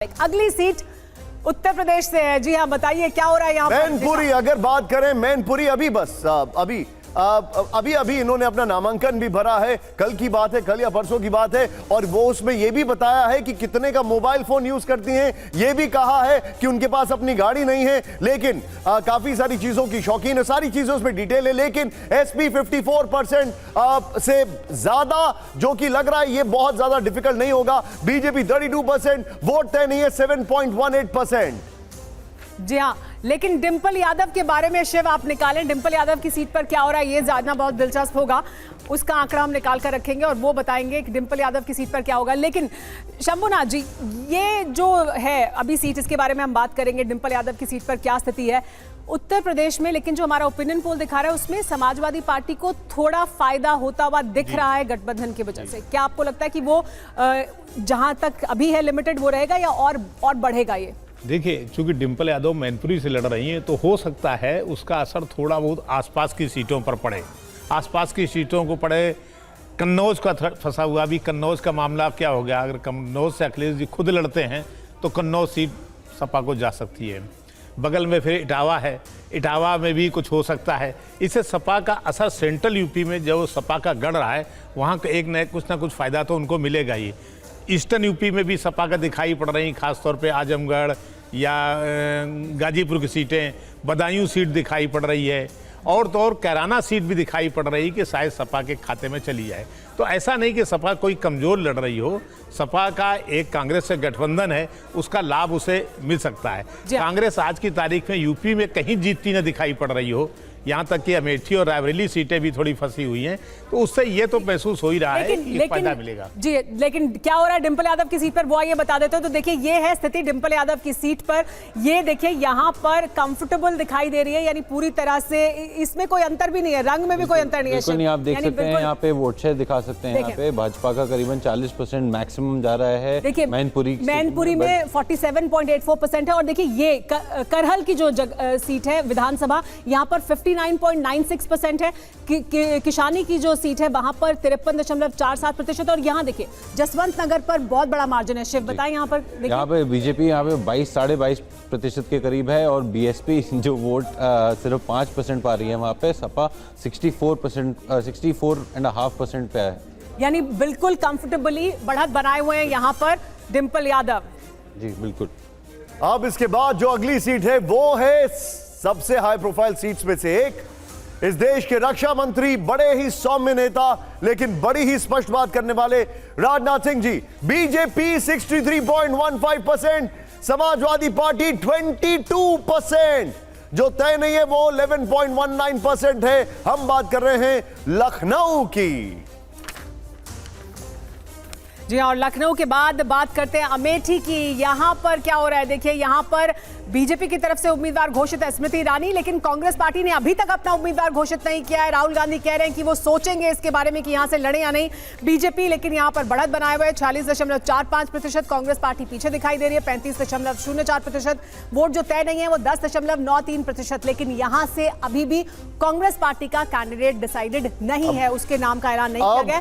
अगली सीट उत्तर प्रदेश से है। जी हाँ, बताइए क्या हो रहा है यहाँ पर? मैनपुरी, अगर बात करें मैनपुरी, अभी इन्होंने अपना नामांकन भी भरा है। कल की बात है, कल या परसों की बात है, और वो उसमें यह भी बताया है कि कितने का मोबाइल फोन यूज करती हैं। यह भी कहा है कि उनके पास अपनी गाड़ी नहीं है, लेकिन काफी सारी चीजों की शौकीन है। सारी चीजों में डिटेल है, लेकिन एसपी 54% से ज्यादा जो कि लग रहा है ये बहुत ज्यादा डिफिकल्ट नहीं होगा। बीजेपी 32%, वोट तय नहीं है 7.18%। जी हाँ, लेकिन डिंपल यादव के बारे में शिव आप निकालें, डिंपल यादव की सीट पर क्या हो रहा है ये जानना बहुत दिलचस्प होगा। उसका आंकड़ा हम निकाल कर रखेंगे और वो बताएंगे कि डिंपल यादव की सीट पर क्या होगा। लेकिन शंभुनाथ जी, ये जो है अभी सीट, इसके बारे में हम बात करेंगे। डिंपल यादव की सीट पर क्या स्थिति है उत्तर प्रदेश में, लेकिन जो हमारा ओपिनियन पोल दिखा रहा है उसमें समाजवादी पार्टी को थोड़ा फायदा होता हुआ दिख रहा है गठबंधन की वजह से। क्या आपको लगता है कि वो जहां तक अभी है लिमिटेड वो रहेगा या और बढ़ेगा ये? देखिए, चूंकि डिंपल यादव मैनपुरी से लड़ रही हैं तो हो सकता है उसका असर थोड़ा बहुत आसपास की सीटों पर पड़े। आसपास की सीटों को पड़े। कन्नौज का फंसा हुआ, अभी कन्नौज का मामला क्या हो गया? अगर कन्नौज से अखिलेश जी खुद लड़ते हैं तो कन्नौज सीट सपा को जा सकती है। बगल में फिर इटावा है, इटावा में भी कुछ हो सकता है। इससे सपा का असर सेंट्रल यूपी में जो सपा का गढ़ रहा है वहाँ एक न कुछ फ़ायदा तो उनको मिलेगा ही। ईस्टर्न यूपी में भी सपा का दिखाई पड़ रही, खासतौर पे आजमगढ़ या गाजीपुर की सीटें, बदायूं सीट दिखाई पड़ रही है, और तो और कैराना सीट भी दिखाई पड़ रही कि शायद सपा के खाते में चली जाए। तो ऐसा नहीं कि सपा कोई कमज़ोर लड़ रही हो। सपा का एक कांग्रेस से गठबंधन है, उसका लाभ उसे मिल सकता है। कांग्रेस आज की तारीख में यूपी में कहीं जीतती न दिखाई पड़ रही हो, यहाँ तक कि अमेठी और रायबरेली सीटें भी थोड़ी फंसी हुई हैं, तो उससे ये तो महसूस हो ही रहा है कि फायदा मिलेगा। जी, लेकिन क्या हो रहा है डिंपल यादव की सीट पर वो आइए बता देते हो। तो देखिए, ये है स्थिति डिंपल यादव की सीट पर। ये देखिए यहाँ पर कंफर्टेबल दिखाई दे रही है, यानी पूरी तरह से इसमें कोई अंतर भी नहीं है, रंग में भी कोई अंतर नहीं है। नहीं, आप देख सकते हैं यहाँ पे वोट शेयर दिखा सकते हैं। यहाँ पे भाजपा का करीबन 40% मैक्सिमम जा रहा है। देखिए मैनपुरी में 47.84% है। और देखिए ये करहल की जो सीट है विधानसभा, यहाँ पर 59.96% है। किशानी की जो सीट है वहां पर 53.47%। और यहाँ देखिए जसवंत नगर पर बहुत बड़ा मार्जिन है। शिव बताएं यहाँ पर। यहाँ पे बीजेपी यहाँ पे 22-22% के करीब है, और बीएसपी जो वोट सिर्फ 5% पा रही है। वहाँ पे सपा 64.5% पे है, यानी बिल्कुल कंफर्टेबली बढ़त बनाए हुए हैं यहाँ पर डिंपल यादव। जी बिल्कुल। अब इसके बाद जो अगली सीट है वो है सबसे हाई प्रोफाइल सीट्स में से एक। इस देश के रक्षा मंत्री, बड़े ही सौम्य नेता लेकिन बड़ी ही स्पष्ट बात करने वाले राजनाथ सिंह जी। बीजेपी 63.15%, समाजवादी पार्टी 22%। जो तय नहीं है वो 11.19% है। हम बात कर रहे हैं लखनऊ की। जी हाँ, और लखनऊ के बाद बात करते हैं अमेठी की। यहाँ पर क्या हो रहा है? देखिए यहाँ पर बीजेपी की तरफ से उम्मीदवार घोषित है स्मृति ईरानी, लेकिन कांग्रेस पार्टी ने अभी तक अपना उम्मीदवार घोषित नहीं किया है। राहुल गांधी कह रहे हैं कि वो सोचेंगे इसके बारे में कि यहाँ से लड़े या नहीं। बीजेपी लेकिन यहाँ पर बढ़त बनाए हुए 46.45%। कांग्रेस पार्टी पीछे दिखाई दे रही है 35.04%। वोट जो तय नहीं है वो 10.93%। लेकिन यहाँ से अभी भी कांग्रेस पार्टी का कैंडिडेट डिसाइडेड नहीं है, उसके नाम का ऐलान नहीं किया गया।